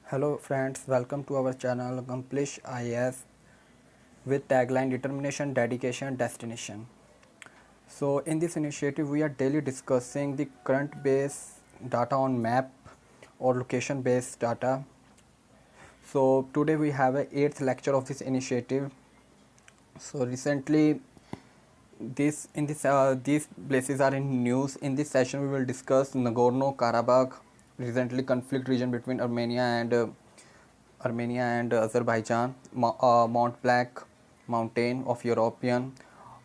Hello friends, welcome to our channel Accomplish IAS with tagline Determination, Dedication, Destination. So in this initiative we are daily discussing the current base data on map or location based data. So today we have a 8th lecture of this initiative. So recently these places are in news. In this session we will discuss Nagorno-Karabakh, recently conflict region between Armenia and Azerbaijan, Mount Blanc mountain of European,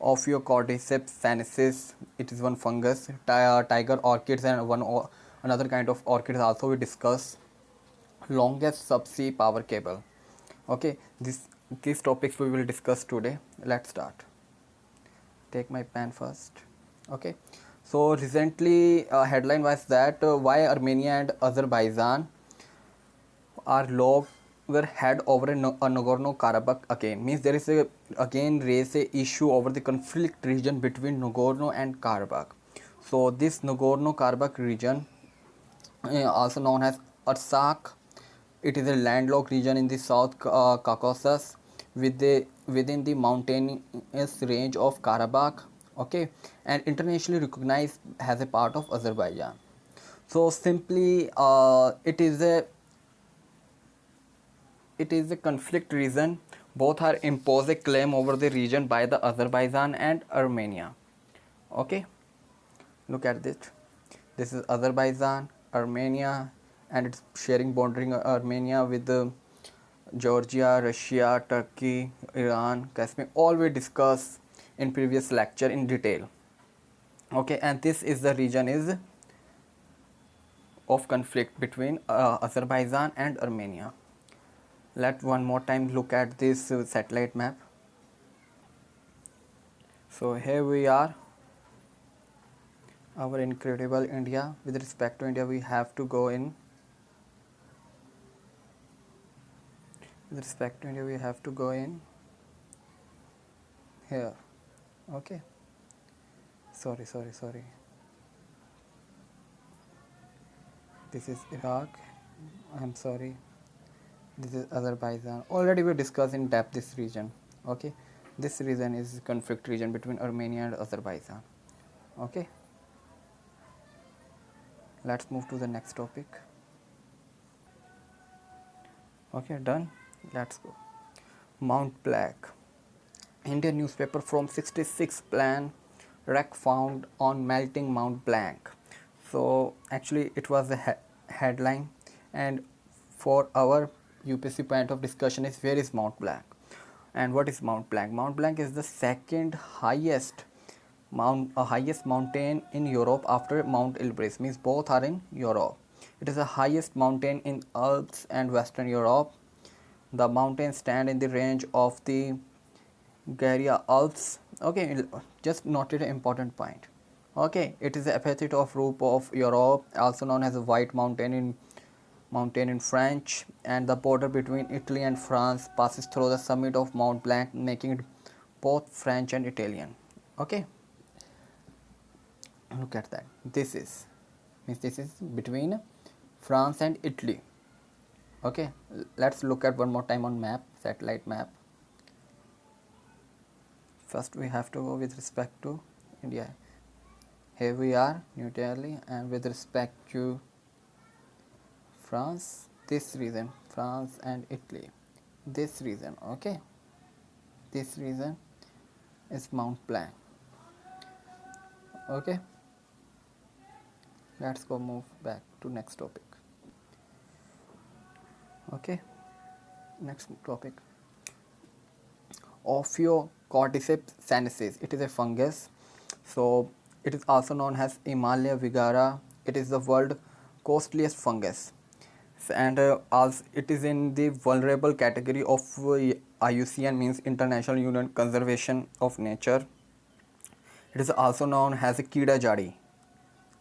Ophiocordyceps sinensis, it is one fungus, tiger orchids and another kind of orchids also we discuss, longest subsea power cable. Okay, these topics we will discuss today. Let's start. Take my pen first. Okay, so recently headline was that why Armenia and Azerbaijan are loggerhead over a Nagorno-Karabakh again. Means there is a again raise a issue over the conflict region between Nagorno and Karabakh. So this Nagorno-Karabakh region, also known as Artsakh, it is a landlocked region in the South Caucasus within the mountainous range of Karabakh. Okay, and internationally recognized as a part of Azerbaijan. So simply, it is a conflict region. Both are impose a claim over the region by the Azerbaijan and Armenia. Okay, look at this. This is Azerbaijan, Armenia, and it's sharing bordering Armenia with Georgia, Russia, Turkey, Iran, Kashmir. All we discussed in previous lecture in detail. Okay, and this is the region is of conflict between Azerbaijan and Armenia. Let one more time look at this satellite map. So here we are, our incredible India. With respect to India, we have to go in. With respect to India, we have to go in here. Okay. Sorry. This is Iraq. I'm sorry. This is Azerbaijan. Already we discussed in depth this region. Okay. This region is conflict region between Armenia and Azerbaijan. Okay. Let's move to the next topic. Okay, done. Let's go. Mount Blanc. Indian newspaper from 66 plan wreck found on melting Mount Blanc. So actually it was a headline, and for our UPSC point of discussion is where is Mount Blanc and what is Mount Blanc. Mount Blanc is the second highest mountain in Europe after Mount Elbrus. Means both are in Europe. It is the highest mountain in Alps and Western Europe. The mountains stand in the range of the Garia Alps. Okay, just noted an important point. Okay, it is the epithet of roof of Europe, also known as a White Mountain in French, and the border between Italy and France passes through the summit of Mont Blanc, making it both French and Italian. Okay, look at that. This is between France and Italy. Okay, let's look at one more time on map, satellite map. First we have to go with respect to India. Here we are, New Delhi, and with respect to France, this region, France and Italy, this region. Okay, this region is Mount Blanc. Okay, let's go move back to next topic. Okay, next topic. Ophiocordyceps sinensis. It is a fungus. So it is also known as Himalaya vigara. It is the world costliest fungus, and also it is in the vulnerable category of IUCN, means International Union Conservation of Nature. It is also known as a Kida Jadi.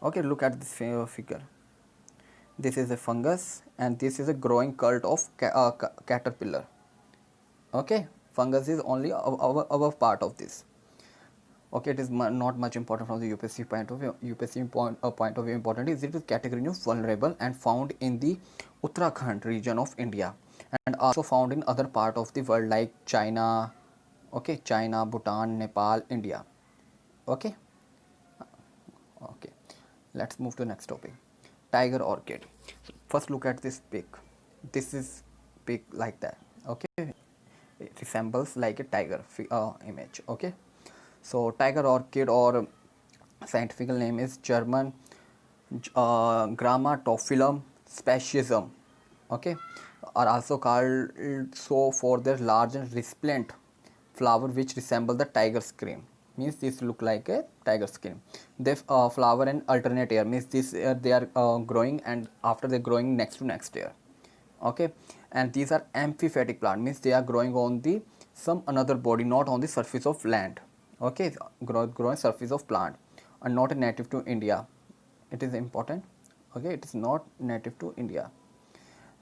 Okay, look at this figure. This is a fungus, and this is a growing cult of caterpillar. Okay, fungus is only above part of this. Okay, it is not much important from the UPSC point of view. UPSC point of view important is it is category of vulnerable and found in the Uttarakhand region of India, and also found in other part of the world like China. Okay, China, Bhutan, Nepal, India. Okay. Okay, let's move to the next topic. Tiger orchid. So first look at this pic. This is pic like that. Okay, it resembles like a tiger image. Okay, so tiger orchid, or scientific name is German Grammatophyllum speciesum. Okay, are also called so for their large and resplendent flower which resemble the tiger scream. Means this look like a tiger scream. They flower in alternate year, means this they are growing, and after they growing next year. Okay, and these are amphiphytic plant, means they are growing on the some another body, not on the surface of land. Okay, growing surface of plant, and not native to India. It is important. Okay, it is not native to India.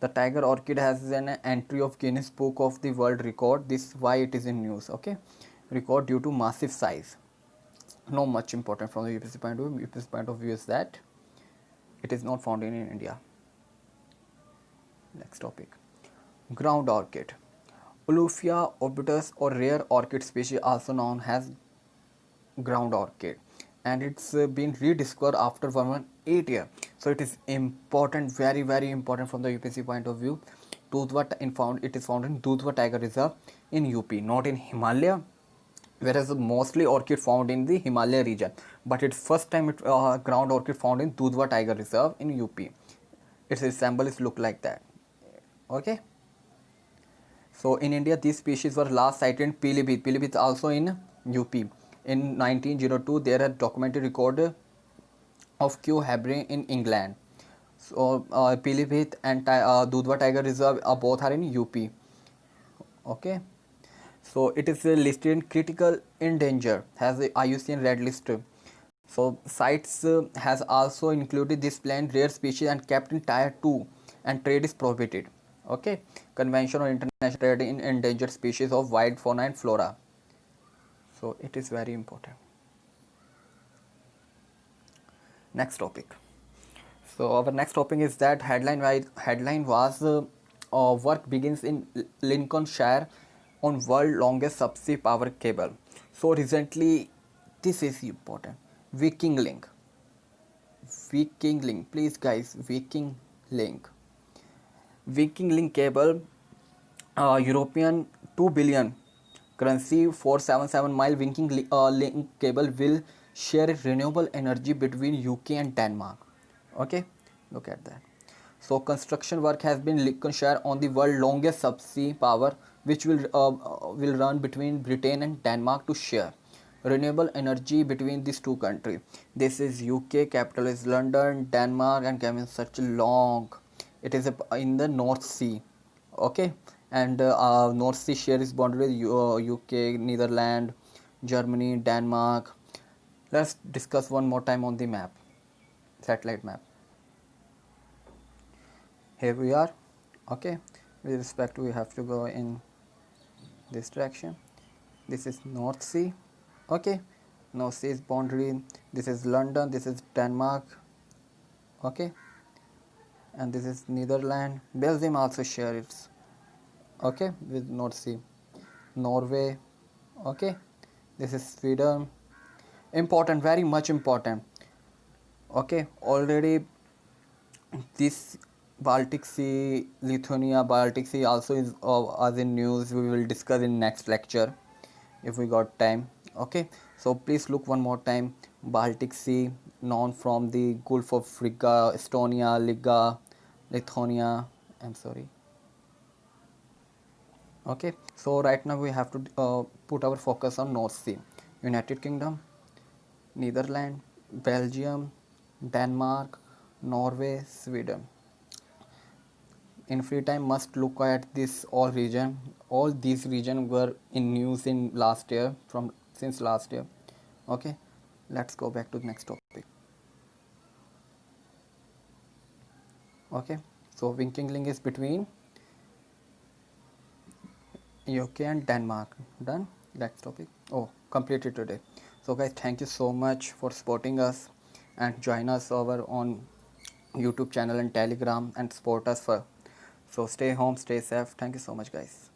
The tiger orchid has an entry of Guinness Book of the World Record. This is why it is in news. Okay, record due to massive size. No much important from the UPSC point of view. UPSC point of view is that it is not found in India. Next topic, ground orchid. Olufia orbitus, or rare orchid species, also known as ground orchid, and it's been rediscovered after 118 years. So it is important, very important from the UPSC point of view. It is found in Dudhwa Tiger Reserve in UP, not in Himalaya, whereas mostly orchid found in the Himalaya region. But it's first time ground orchid found in Dudhwa Tiger Reserve in UP. Its resemblance look like that. Okay. So in India, these species were last sighted in Pilibhit. Pilibhit also in UP. In 1902, there are documented record of Kew Habre in England. So Pilibhit and Dudhwa Tiger Reserve both are in UP. Okay. So it is listed in critical endanger, has a IUCN red list. So sites has also included this plant rare species and kept in tier 2, and trade is prohibited. Okay, Convention on International Trade in Endangered Species of Wild Fauna and Flora. So it is very important. Next topic. So our next topic is that headline was work begins in Lincolnshire on world longest subsea power cable. So recently, this is important. Viking Link. Viking Link, please guys, Viking Link. Viking Link cable, European 2 billion currency 477 mile Viking Link cable will share renewable energy between UK and Denmark. Okay, look at that. So construction work has been Lincolnshire on the world longest subsea power, which will run between Britain and Denmark to share renewable energy between these two countries. This is UK, capital is London, Denmark, and Cayman. Such a long. It is in the North Sea. Okay, and North Sea share is bounded with UK, Netherlands, Germany, Denmark. Let's discuss one more time on the map, satellite map. Here we are. Okay, with respect to, we have to go in this direction. This is North Sea. Okay, North Sea is boundary. This is London, this is Denmark. Okay, and this is Netherlands. Belgium also share its, okay, with North Sea. Norway. Okay, this is Sweden. Important, very much important. Okay, already this Baltic Sea, Lithuania, Baltic Sea also is as in news. We will discuss in next lecture if we got time. Okay, so please look one more time. Baltic Sea, known from the Gulf of Riga, Estonia, Liga, Lithuania. I'm sorry. Okay, so right now we have to put our focus on North Sea. United Kingdom, Netherlands, Belgium, Denmark, Norway, Sweden. In free time, must look at this all region. All these region were in news in last year, from since last year. Okay, let's go back to the next topic. Okay, so Viking Link is between UK and Denmark. Done. Next topic. Oh, completed today. So guys, thank you so much for supporting us and join us over on YouTube channel and Telegram and support us for. So stay home, stay safe. Thank you so much guys.